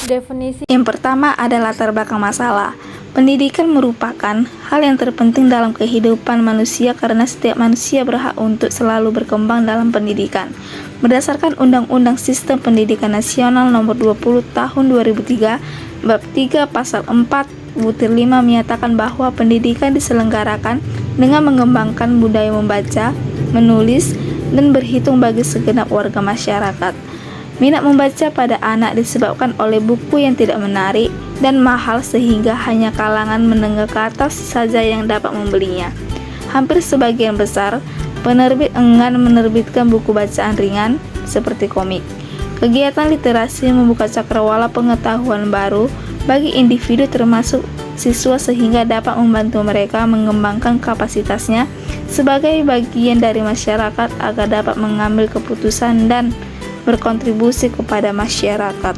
Definisi yang pertama ada latar belakang masalah. Pendidikan merupakan hal yang terpenting dalam kehidupan manusia karena setiap manusia berhak untuk selalu berkembang dalam pendidikan. Berdasarkan Undang-Undang Sistem Pendidikan Nasional Nomor 20 Tahun 2003, Bab 3 Pasal 4-5 menyatakan bahwa pendidikan diselenggarakan dengan mengembangkan budaya membaca, menulis, dan berhitung bagi segenap warga masyarakat. Minat membaca pada anak disebabkan oleh buku yang tidak menarik dan mahal sehingga hanya kalangan menengah ke atas saja yang dapat membelinya. Hampir sebagian besar penerbit enggan menerbitkan buku bacaan ringan seperti komik. Kegiatan literasi membuka cakrawala pengetahuan baru bagi individu termasuk siswa sehingga dapat membantu mereka mengembangkan kapasitasnya sebagai bagian dari masyarakat agar dapat mengambil keputusan dan berkontribusi kepada masyarakat.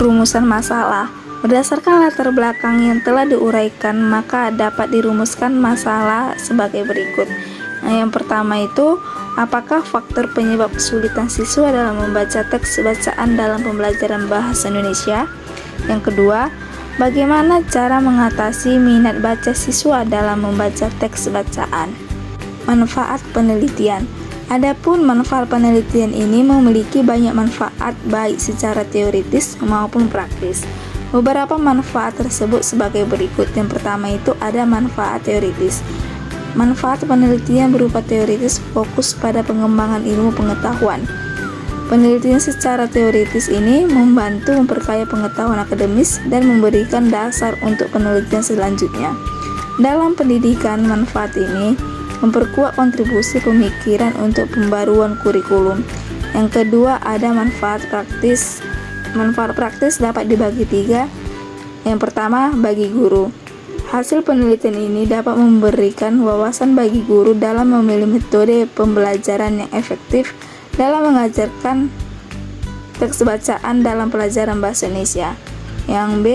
Rumusan masalah. Berdasarkan latar belakang yang telah diuraikan, maka dapat dirumuskan masalah sebagai berikut. Yang pertama itu, apakah faktor penyebab kesulitan siswa dalam membaca teks bacaan dalam pembelajaran bahasa Indonesia? Yang kedua, bagaimana cara mengatasi minat baca siswa dalam membaca teks bacaan? Manfaat penelitian. Adapun manfaat penelitian ini memiliki banyak manfaat baik secara teoritis maupun praktis. Beberapa manfaat tersebut sebagai berikut. Yang pertama itu ada manfaat teoritis. Manfaat penelitian berupa teoritis fokus pada pengembangan ilmu pengetahuan. Penelitian secara teoritis ini membantu memperkaya pengetahuan akademis dan memberikan dasar untuk penelitian selanjutnya. Dalam pendidikan, manfaat ini memperkuat kontribusi pemikiran untuk pembaruan kurikulum. Yang kedua ada manfaat praktis. Manfaat praktis dapat dibagi tiga. Yang pertama, bagi guru. Hasil penelitian ini dapat memberikan wawasan bagi guru dalam memilih metode pembelajaran yang efektif dalam mengajarkan teks bacaan dalam pelajaran bahasa Indonesia. Yang B,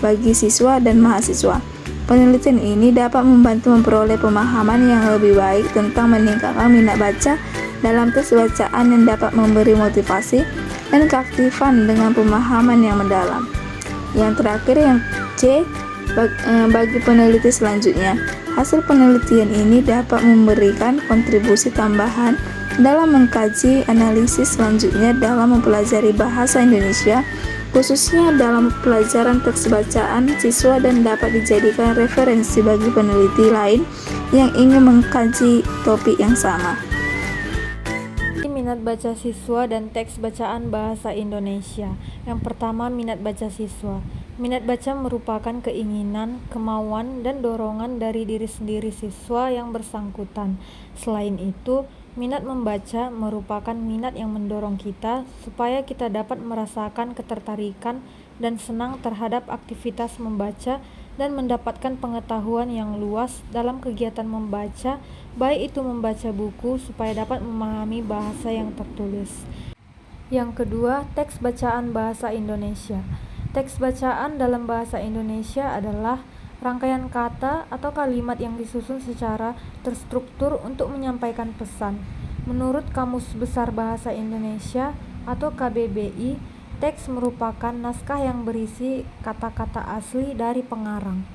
bagi siswa dan mahasiswa. Penelitian ini dapat membantu memperoleh pemahaman yang lebih baik tentang meningkatkan minat baca dalam teks bacaan yang dapat memberi motivasi dan keaktifan dengan pemahaman yang mendalam. Yang terakhir yang C, bagi peneliti selanjutnya. Hasil penelitian ini dapat memberikan kontribusi tambahan dalam mengkaji analisis selanjutnya dalam mempelajari bahasa Indonesia, khususnya dalam pelajaran teks bacaan siswa dan dapat dijadikan referensi bagi peneliti lain yang ingin mengkaji topik yang sama. minat baca siswa dan teks bacaan bahasa Indonesia. Yang pertama, minat baca siswa. Minat baca merupakan keinginan, kemauan, dan dorongan dari diri sendiri siswa yang bersangkutan. Selain itu, minat membaca merupakan minat yang mendorong kita supaya kita dapat merasakan ketertarikan dan senang terhadap aktivitas membaca dan mendapatkan pengetahuan yang luas dalam kegiatan membaca, baik itu membaca buku supaya dapat memahami bahasa yang tertulis. Yang kedua, teks bacaan bahasa Indonesia. Teks bacaan dalam bahasa Indonesia adalah rangkaian kata atau kalimat yang disusun secara terstruktur untuk menyampaikan pesan. Menurut Kamus Besar Bahasa Indonesia atau KBBI, teks merupakan naskah yang berisi kata-kata asli dari pengarang.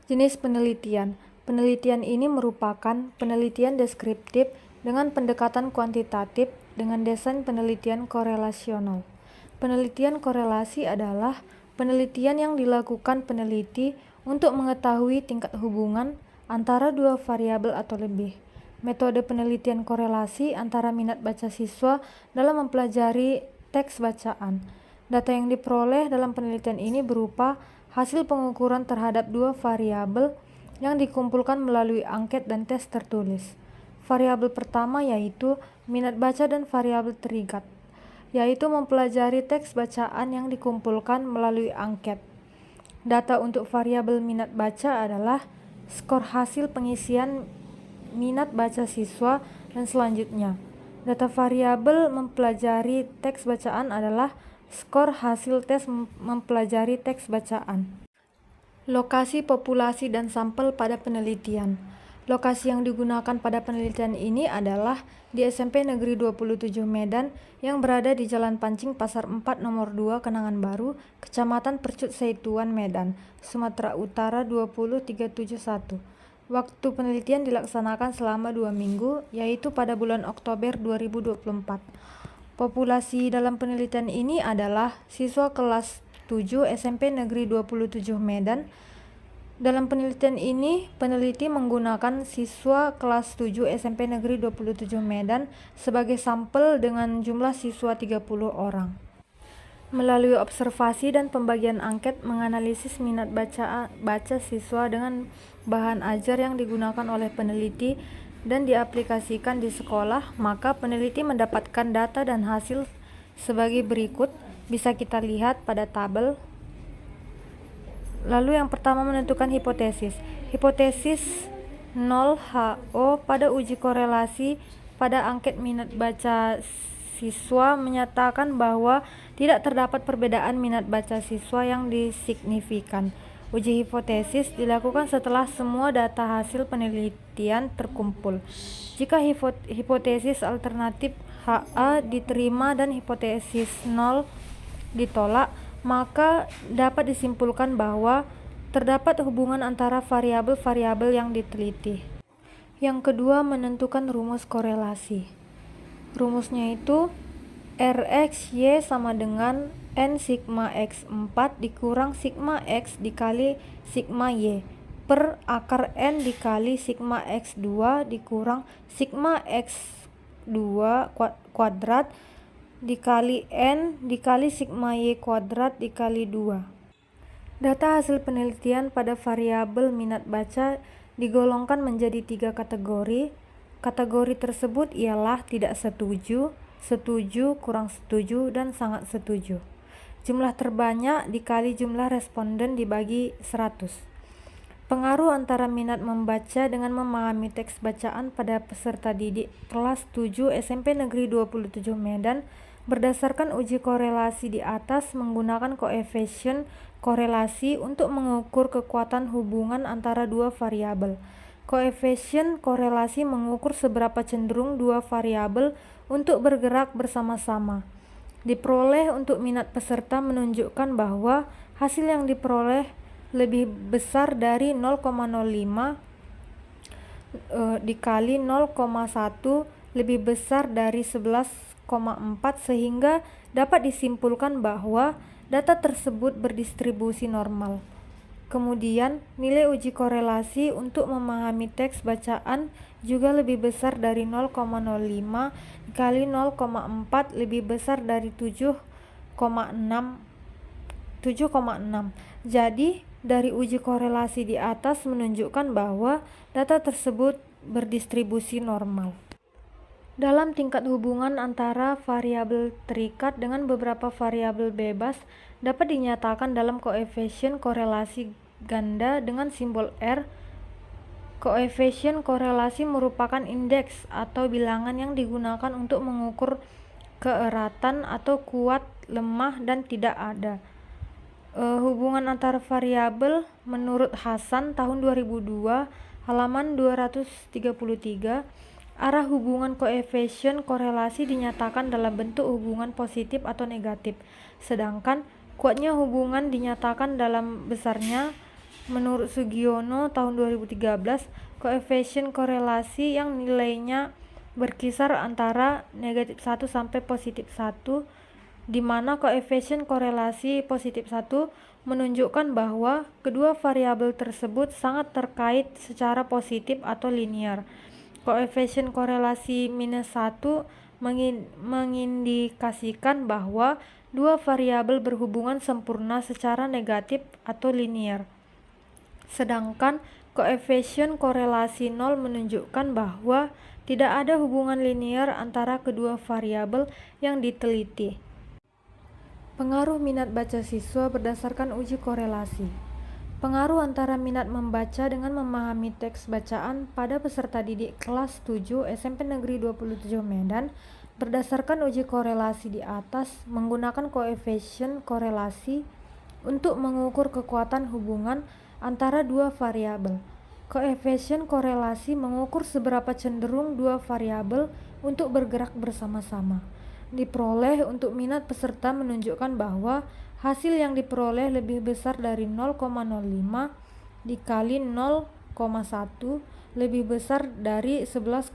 Jenis penelitian. Penelitian ini merupakan penelitian deskriptif dengan pendekatan kuantitatif dengan desain penelitian korelasional. Penelitian korelasi adalah penelitian yang dilakukan peneliti untuk mengetahui tingkat hubungan antara dua variabel atau lebih. Metode penelitian korelasi antara minat baca siswa dalam mempelajari teks bacaan. Data yang diperoleh dalam penelitian ini berupa hasil pengukuran terhadap dua variabel yang dikumpulkan melalui angket dan tes tertulis. Variabel pertama yaitu minat baca dan variabel terikat, yaitu mempelajari teks bacaan yang dikumpulkan melalui angket. Data untuk variabel minat baca adalah skor hasil pengisian minat baca siswa dan selanjutnya. Data variabel mempelajari teks bacaan adalah skor hasil tes mempelajari teks bacaan. Lokasi populasi dan sampel pada penelitian. Lokasi yang digunakan pada penelitian ini adalah di SMP Negeri 27 Medan yang berada di Jalan Pancing Pasar 4 Nomor 2 Kenangan Baru, Kecamatan Percut Seituan, Medan, Sumatera Utara 20371. Waktu penelitian dilaksanakan selama 2 minggu, yaitu pada bulan Oktober 2024. Populasi dalam penelitian ini adalah siswa kelas 7 SMP Negeri 27 Medan. Dalam penelitian ini, peneliti menggunakan siswa kelas 7 SMP Negeri 27 Medan sebagai sampel dengan jumlah siswa 30 orang. Melalui observasi dan pembagian angket menganalisis minat baca siswa dengan bahan ajar yang digunakan oleh peneliti dan diaplikasikan di sekolah, maka peneliti mendapatkan data dan hasil sebagai berikut. Bisa kita lihat pada tabel. Lalu yang pertama menentukan hipotesis. Hipotesis 0HO pada uji korelasi pada angket minat baca siswa menyatakan bahwa tidak terdapat perbedaan minat baca siswa yang signifikan. Uji hipotesis dilakukan setelah semua data hasil penelitian terkumpul. Jika hipotesis alternatif HA diterima dan hipotesis 0 ditolak, maka dapat disimpulkan bahwa terdapat hubungan antara variabel-variabel yang diteliti. Yang kedua, menentukan rumus korelasi. Rumusnya itu RX-Y sama dengan N sigma X4 dikurang sigma X dikali sigma Y per akar N dikali sigma X2 dikurang sigma X2 kuadrat dikali N dikali sigma Y kuadrat dikali 2. Data hasil penelitian pada variabel minat baca digolongkan menjadi 3 kategori. Kategori tersebut ialah tidak setuju, setuju, kurang setuju, dan sangat setuju. Jumlah terbanyak dikali jumlah responden dibagi 100. Pengaruh antara minat membaca dengan memahami teks bacaan pada peserta didik kelas 7 SMP Negeri 27 Medan berdasarkan uji korelasi di atas menggunakan koefisien korelasi untuk mengukur kekuatan hubungan antara dua variabel. Koefisien korelasi mengukur seberapa cenderung dua variabel untuk bergerak bersama-sama. Diperoleh untuk minat peserta menunjukkan bahwa hasil yang diperoleh lebih besar dari 0,05 dikali 0,1 lebih besar dari 11,4 sehingga dapat disimpulkan bahwa data tersebut berdistribusi normal. Kemudian, nilai uji korelasi untuk memahami teks bacaan juga lebih besar dari 0,05 dikali 0,4 lebih besar dari 7,6. Jadi, dari uji korelasi di atas menunjukkan bahwa data tersebut berdistribusi normal. Dalam tingkat hubungan antara variabel terikat dengan beberapa variabel bebas dapat dinyatakan dalam koefisien korelasi ganda dengan simbol R. Koefisien korelasi merupakan indeks atau bilangan yang digunakan untuk mengukur keeratan atau kuat, lemah, dan tidak ada. Hubungan antar variabel menurut Hasan tahun 2002 halaman 233. Arah hubungan koefisien korelasi dinyatakan dalam bentuk hubungan positif atau negatif, sedangkan kuatnya hubungan dinyatakan dalam besarnya. Menurut Sugiono tahun 2013, koefisien korelasi yang nilainya berkisar antara negatif 1 sampai positif 1, di mana koefisien korelasi positif 1 menunjukkan bahwa kedua variabel tersebut sangat terkait secara positif atau linear. Koefisien korelasi minus 1 mengindikasikan bahwa dua variabel berhubungan sempurna secara negatif atau linear. Sedangkan koefisien korelasi 0 menunjukkan bahwa tidak ada hubungan linear antara kedua variabel yang diteliti. Pengaruh minat baca siswa berdasarkan uji korelasi. Pengaruh antara minat membaca dengan memahami teks bacaan pada peserta didik kelas 7 SMP Negeri 27 Medan berdasarkan uji korelasi di atas menggunakan koefisien korelasi untuk mengukur kekuatan hubungan antara dua variabel. Koefisien korelasi mengukur seberapa cenderung dua variabel untuk bergerak bersama-sama. Diperoleh untuk minat peserta menunjukkan bahwa hasil yang diperoleh lebih besar dari 0,05 dikali 0,1 lebih besar dari 11,4,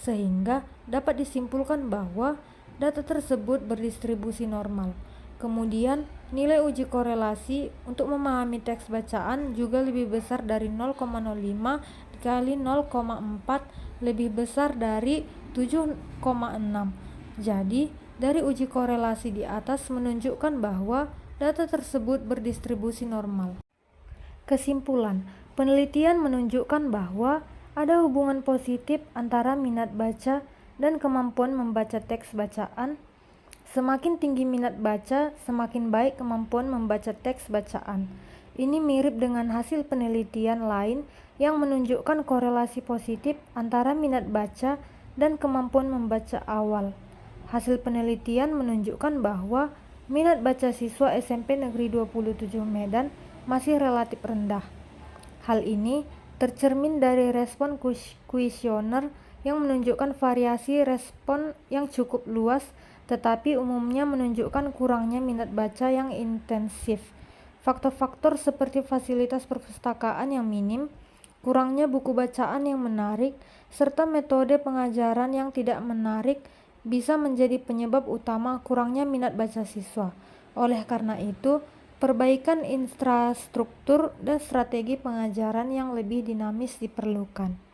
sehingga dapat disimpulkan bahwa data tersebut berdistribusi normal. Kemudian, nilai uji korelasi untuk memahami teks bacaan juga lebih besar dari 0,05 dikali 0,4 lebih besar dari 7,6. Jadi, dari uji korelasi di atas menunjukkan bahwa data tersebut berdistribusi normal. Kesimpulan, penelitian menunjukkan bahwa ada hubungan positif antara minat baca dan kemampuan membaca teks bacaan. Semakin tinggi minat baca, semakin baik kemampuan membaca teks bacaan. Ini mirip dengan hasil penelitian lain yang menunjukkan korelasi positif antara minat baca dan kemampuan membaca awal. Hasil penelitian menunjukkan bahwa minat baca siswa SMP Negeri 27 Medan masih relatif rendah. Hal ini tercermin dari respon kuesioner yang menunjukkan variasi respon yang cukup luas, tetapi umumnya menunjukkan kurangnya minat baca yang intensif. Faktor-faktor seperti fasilitas perpustakaan yang minim, kurangnya buku bacaan yang menarik, serta metode pengajaran yang tidak menarik bisa menjadi penyebab utama kurangnya minat baca siswa. Oleh karena itu, perbaikan infrastruktur dan strategi pengajaran yang lebih dinamis diperlukan.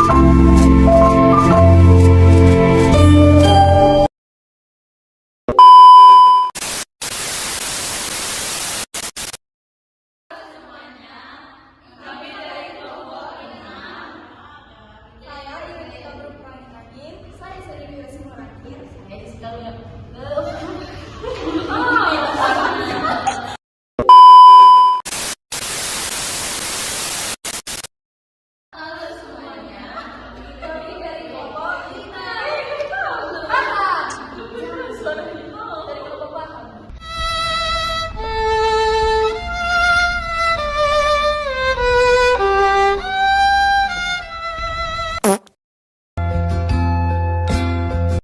Thank you.